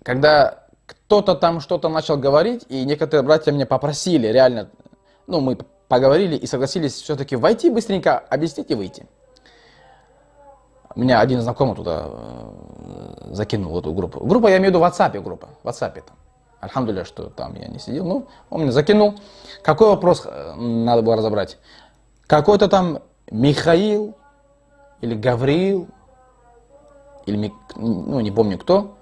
когда кто-то там что-то начал говорить, и некоторые братья меня попросили, реально, ну, мы поговорили и согласились все-таки войти быстренько, объяснить и выйти. Меня один знакомый туда закинул в эту группу. Группа, я имею в виду WhatsApp группа. В WhatsApp там. Альхамдулилля, что там я не сидел. Ну, он меня закинул. Какой вопрос надо было разобрать? Какой-то там Михаил или Гавриил, или ну, не помню кто,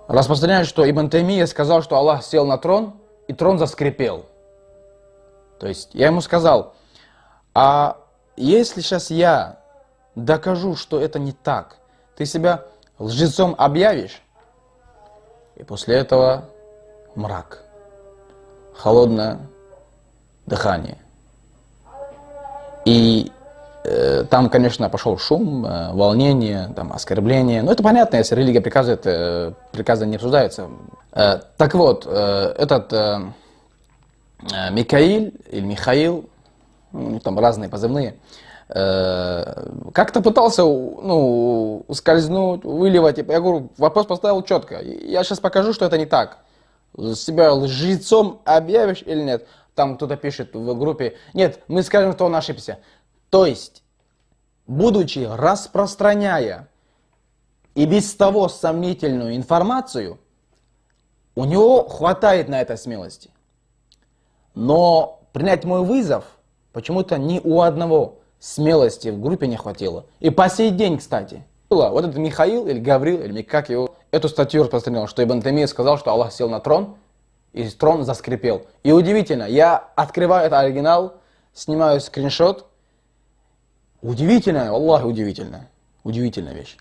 распространяет, что Ибн Таймия сказал, что Аллах сел на трон, и трон заскрипел. То есть я ему сказал, а если сейчас я докажу, что это не так, ты себя лжецом объявишь? И после этого мрак, холодное дыхание. И там, конечно, пошел шум, волнение, там, оскорбление. Но это понятно, если религия приказывает, приказы не обсуждаются. Так вот, этот Микаил или Михаил, там разные позывные, как-то пытался, ну, ускользнуть, выливать. Я говорю, вопрос поставил четко. Я сейчас покажу, что это не так. Себя лжецом объявишь или нет? Там кто-то пишет в группе, нет, мы скажем, что он ошибся. То есть, будучи распространяя и без того сомнительную информацию, у него хватает на это смелости. Но принять мой вызов почему-то ни у одного смелости в группе не хватило. И по сей день, кстати, вот этот Михаил или Гаврил, или как его, эту статью распространил, что Ибн Таймия сказал, что Аллах сел на трон, и трон заскрипел. И удивительно, я открываю этот оригинал, снимаю скриншот. Удивительно, Аллах, удивительно. Удивительная вещь.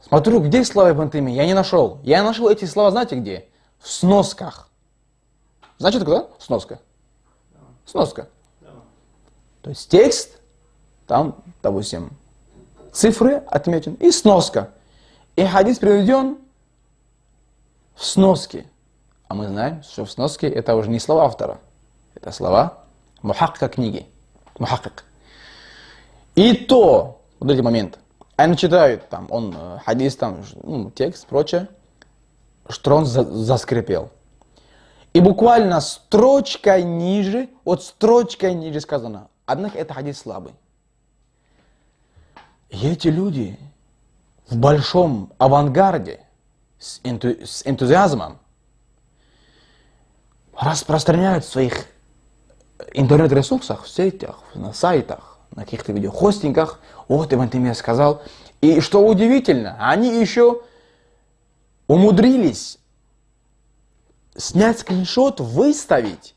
Смотрю, где слова Ибн Таймии? Я не нашел. Я нашел эти слова, знаете где? В сносках. Знаете, куда? Сноска. Сноска. То есть текст, там, допустим, цифры отмечен, и сноска. И хадис приведен в сноске. А мы знаем, что в сноске это уже не слова автора. Это слова мухакка книги. Мухаккак. И то, вот эти моменты, они читают, там, он, хадис, там, ну, текст, прочее, что он заскрипел. И буквально строчкой ниже, вот строчкой ниже сказано, однако это хадис слабый. И эти люди в большом авангарде, с энтузиазмом, распространяют в своих интернет-ресурсах, в сетях, на сайтах, на каких-то видеохостингах, вот Ибн Таймия сказал. И что удивительно, они еще умудрились снять скриншот, выставить,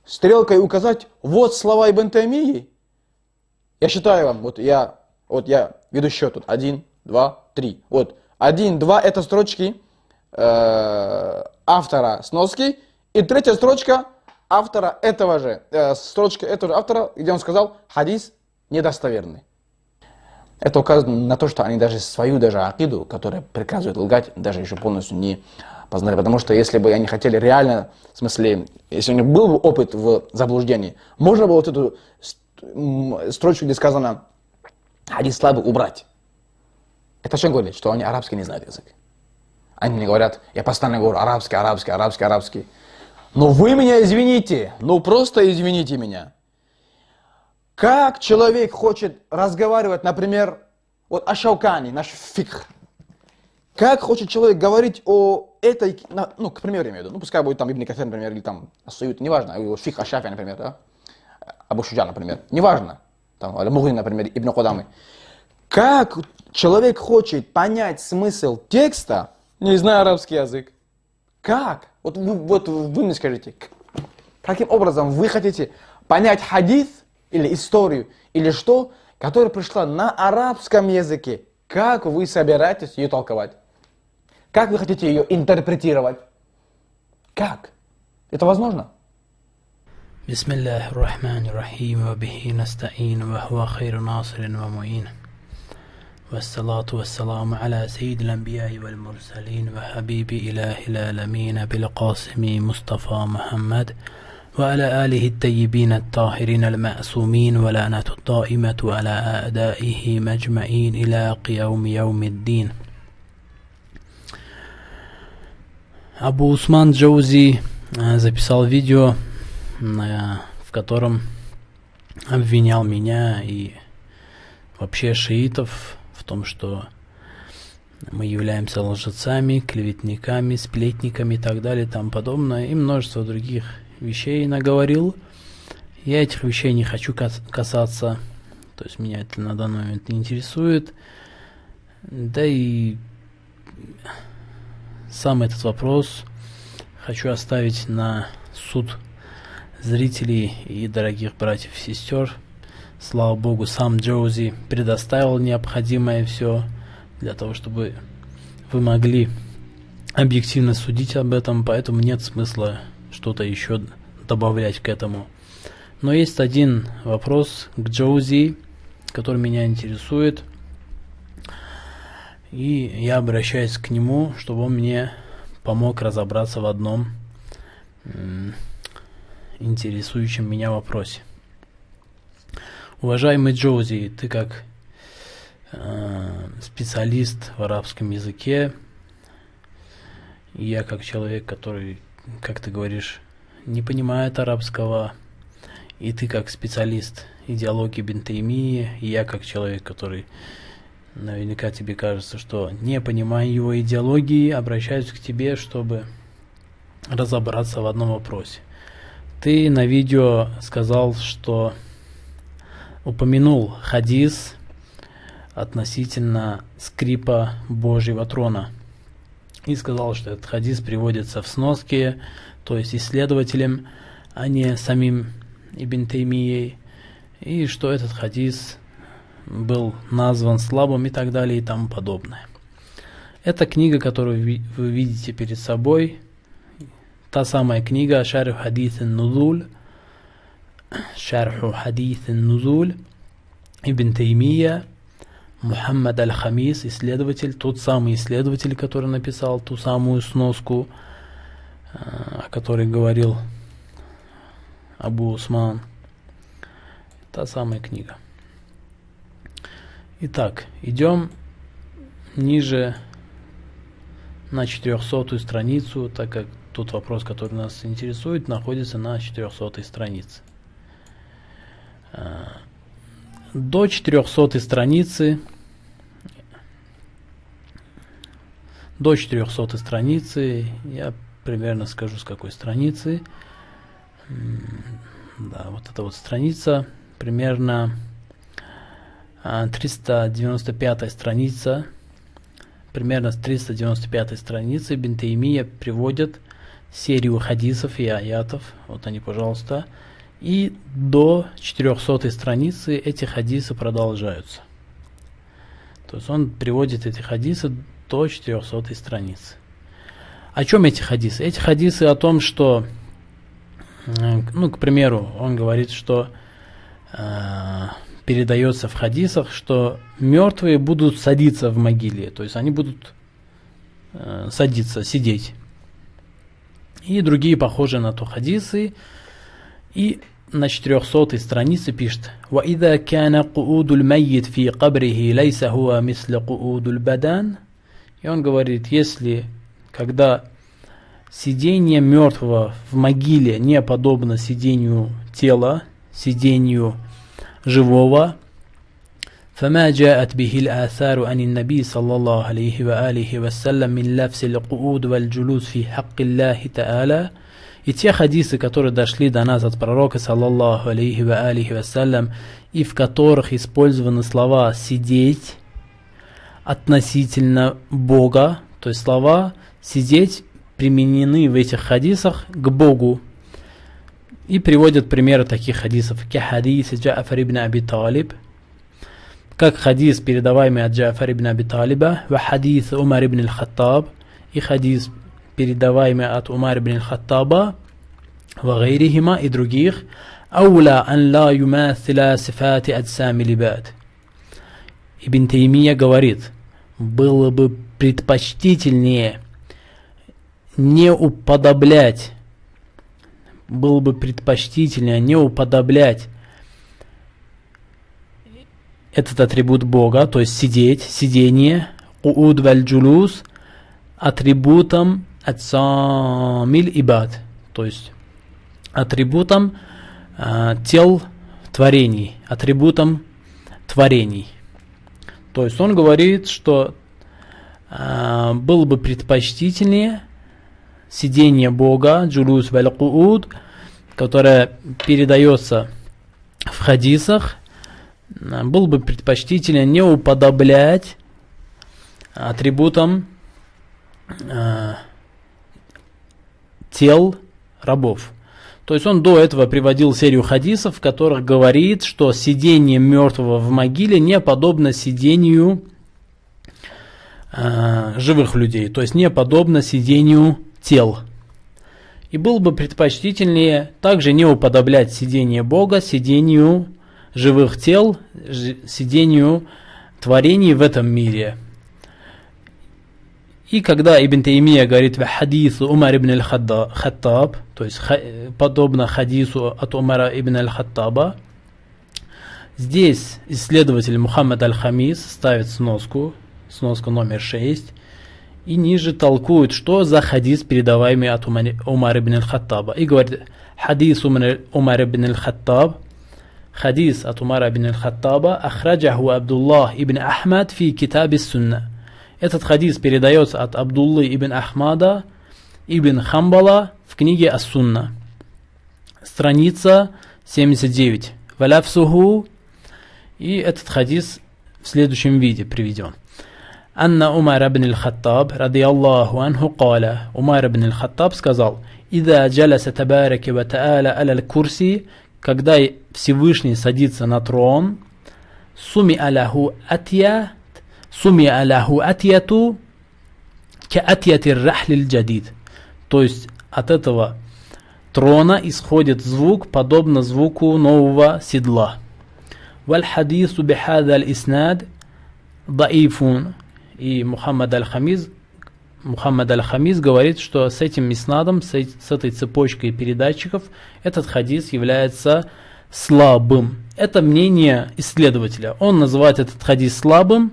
стрелкой указать, вот слова Ибн Таймии. Я считаю вам, вот я веду счет тут, 1, 2, 3. Вот, 1, 2 это строчки автора сноски, и третья строчка автора этого же, строчка этого же автора, где он сказал, хадис недостоверный. Это указывает на то, что они даже свою акиду, которая приказывает лгать, даже еще полностью не познали. Потому что если бы они хотели реально, в смысле, если у них был бы опыт в заблуждении, можно было вот эту строчку, где сказано хадис слабый, убрать. Это что говорит? Что они арабский не знают язык. Они мне говорят, я постоянно говорю арабский. Но вы меня извините, ну просто извините меня. Как человек хочет разговаривать, например, вот о Шаукани, наш фикх. Как хочет человек говорить о этой, ну, к примеру, я имею в виду, ну, пускай будет там Ибн Кафир, например, или там Ас-Суют, неважно, фикх Аш-Шафии, например, да? Абу Шуджа, например, неважно, там, Аль-Мугни, например, Ибн Кудамы. Как человек хочет понять смысл текста, не зная арабский язык? Как? Вот вы мне скажите, каким образом вы хотите понять хадис или историю, или что, которая пришла на арабском языке? Как вы собираетесь ее толковать? Как вы хотите ее интерпретировать? Как? Это возможно? بسم الله الرحمن الرحيم وبه نستعين وهو خير ناصر ومعين والصلاة والسلام على سيد الأنبياء والمرسلين وحبيب إله العالمين بالقاسم مصطفى محمد وعلى آله الطيبين الطاهرين المعصومين ولعنة الدائمة على أعدائه مجمعين إلى قيام يوم الدين. Абу Усман Джаузи записал видео, в котором обвинял меня и вообще шиитов в том, что мы являемся лжецами, клеветниками, сплетниками и так далее и тому подобное, и множество других вещей наговорил. Я этих вещей не хочу касаться, то есть меня это на данный момент не интересует. Да и сам этот вопрос хочу оставить на суд зрителей и дорогих братьев и сестер. Слава Богу, сам Джаузи предоставил необходимое все для того, чтобы вы могли объективно судить об этом, поэтому нет смысла что-то еще добавлять к этому. Но есть один вопрос к Джаузи, который меня интересует, и я обращаюсь к нему, чтобы он мне помог разобраться в одном интересующем меня вопросе. Уважаемый Джаузи, ты как специалист в арабском языке, и я как человек, который, как ты говоришь, не понимает арабского, и ты как специалист идеологии Ибн Таймии, и я как человек, который наверняка тебе кажется, что не понимая его идеологии, обращаюсь к тебе, чтобы разобраться в одном вопросе. Ты на видео сказал, что упомянул хадис относительно скрипа Божьего трона. И сказал, что этот хадис приводится в сноске, то есть исследователем, а не самим Ибн Таймией. И что этот хадис был назван слабым и так далее и тому подобное. Эта книга, которую вы видите перед собой, та самая книга Шарху Хадис ан-Нузуль, Шарху Хадис ан-Нузуль, Ибн Таймия, Мухаммад аль-Хамис, исследователь, тот самый исследователь, который написал ту самую сноску, о которой говорил Абу Усман. Та самая книга. Итак, идем ниже на 400-ю страницу, так как тот вопрос, который нас интересует, находится на 400-й странице. До 400-й страницы, я примерно скажу, с какой страницы. Да, вот эта вот страница, примерно 395 страница, примерно с 395 страницы Ибн Таймия приводит серию хадисов и аятов, вот они, пожалуйста, и до 400 страницы эти хадисы продолжаются. То есть он приводит эти хадисы до 400 страницы. О чем эти хадисы? Эти хадисы о том, что, к примеру, он говорит, что передается в хадисах, что мертвые будут садиться в могиле, то есть они будут садиться, сидеть. И другие похожие на то хадисы. И на 400 странице пишет: وَإِذَا كَانَ قُعُودُ الْمَيِّتِ فِي قَبْرِهِ لَيْسَ هُوَ مِثْلَ قُعُودُ الْبَدَانِ. И он говорит, когда сидение мертвого в могиле не подобно сидению тела, сидению живого, فما جاءت به الآثار عن النبي صلى الله عليه وآله وسلم من لفظ القعود والجلوس في حق الله تعالى. И те хадисы, которые дошли до нас от пророка саллаллаху алейхи ва алихи вассалям, и в которых использованы слова «сидеть» относительно Бога, то есть слова «сидеть» применены в этих хадисах к Богу. И приводят примеры таких хадисов, хадис Джа'фар ибн Аби Талиб, как хадис, передаваемый от Джа'фар ибн Аби Талиба, ва хадис Умар ибн аль-Хаттаб, и хадис, передаваемый от Умар ибн аль-Хаттаба, ва гайрихима, и других, аула ан ла юмаthila сифати аджсами либад. Ибн Таймия говорит, было бы предпочтительнее не уподоблять этот атрибут Бога, то есть сидеть, сидение, ууд валь джулус, атрибутом ацамиль ибад, то есть атрибутом тел творений, атрибутом творений. То есть он говорит, что было бы предпочтительнее сидение Бога, джулус валь кууд, которое передается в хадисах, было бы предпочтительнее не уподоблять атрибутам тел рабов. То есть он до этого приводил серию хадисов, в которых говорит, что сидение мертвого в могиле не подобно сидению живых людей, то есть не подобно сидению тел. И было бы предпочтительнее также не уподоблять сидение Бога сидению живых тел, сидению творений в этом мире. И когда Ибн Таймия говорит в хадису Умар ибн аль-Хаттаб, то есть подобно хадису от Умара ибн аль-Хаттаба, здесь исследователь Мухаммад аль-Хамис ставит сноску номер 6, и ниже толкует, что за хадис, передаваемый от Умара ибн аль-Хаттаба. И говорит, хадис Умар ибн аль-Хаттаб, хадис от Умара ибн аль-Хаттаба, ахраджаху Абдуллах ибн Ахмад фи китаби сунна. Этот хадис передается от Абдуллы ибн Ахмада ибн Хамбала в книге Ас-Сунна. Страница 79. Валяфсуху. И этот хадис в следующем виде приведен. Анна Умар ибн аль-Хаттаб, радиаллаху анху, каля. Умар ибн аль-Хаттаб сказал, «Ида джаласа табараки ва та'аля аля курси», когда Всевышний садится на трон, «Суми аляху атьяту ка атьяти рахлиль джадид». То есть от этого трона исходит звук, подобно звуку нового седла. «Валь хадису бихада аль-иснад даифун». И Мухаммад аль-Хамис говорит, что с этим иснадом, с этой цепочкой передатчиков, этот хадис является слабым. Это мнение исследователя. Он называет этот хадис слабым,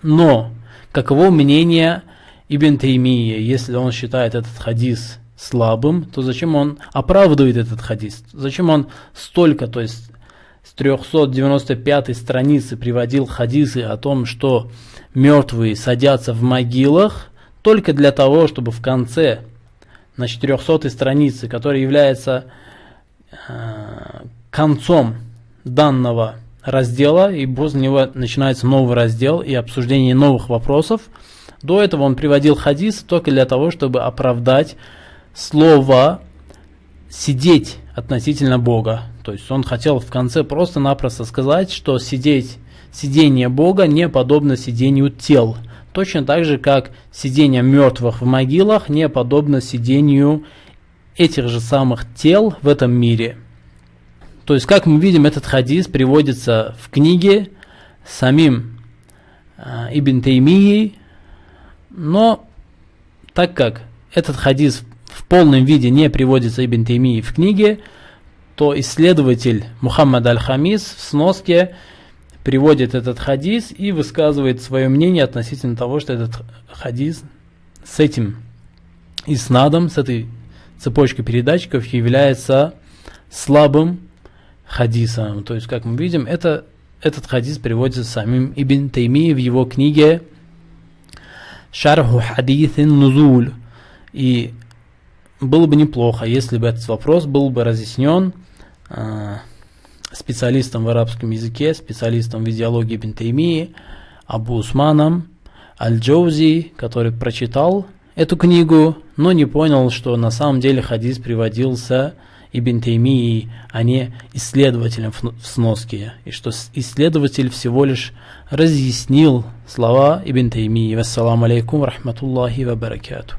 но каково мнение Ибн Таймии? Если он считает этот хадис слабым, то зачем он оправдывает этот хадис? Зачем он столько, то есть с 395 страницы приводил хадисы о том, что мертвые садятся в могилах, только для того, чтобы в конце, на 400 странице, которая является концом данного раздела, и после него начинается новый раздел и обсуждение новых вопросов. До этого он приводил хадис только для того, чтобы оправдать слово «сидеть» относительно Бога. То есть он хотел в конце просто-напросто сказать, что сидение Бога не подобно сидению тел. Точно так же, как сидение мертвых в могилах не подобно сидению этих же самых тел в этом мире. То есть, как мы видим, этот хадис приводится в книге самим Ибн Таймией, но так как этот хадис в полном виде не приводится Ибн Таймией в книге, то исследователь Мухаммад аль-Хамис в сноске приводит этот хадис и высказывает свое мнение относительно того, что этот хадис с этим иснадом, с этой цепочкой передатчиков является слабым хадисом. То есть, как мы видим, этот хадис приводится самим Ибн Таймией в его книге «Шарху хадитин нузуль». И было бы неплохо, если бы этот вопрос был бы разъяснен специалистом в арабском языке, специалистом в идеологии Ибн Таймии, Абу Усманом Аль-Джаузи, который прочитал эту книгу, но не понял, что на самом деле хадис приводился Ибн Таймией, а не исследователем в сноске, и что исследователь всего лишь разъяснил слова Ибн Таймии. Вассаламу алейкум ва рахматуллахи ва баракатух.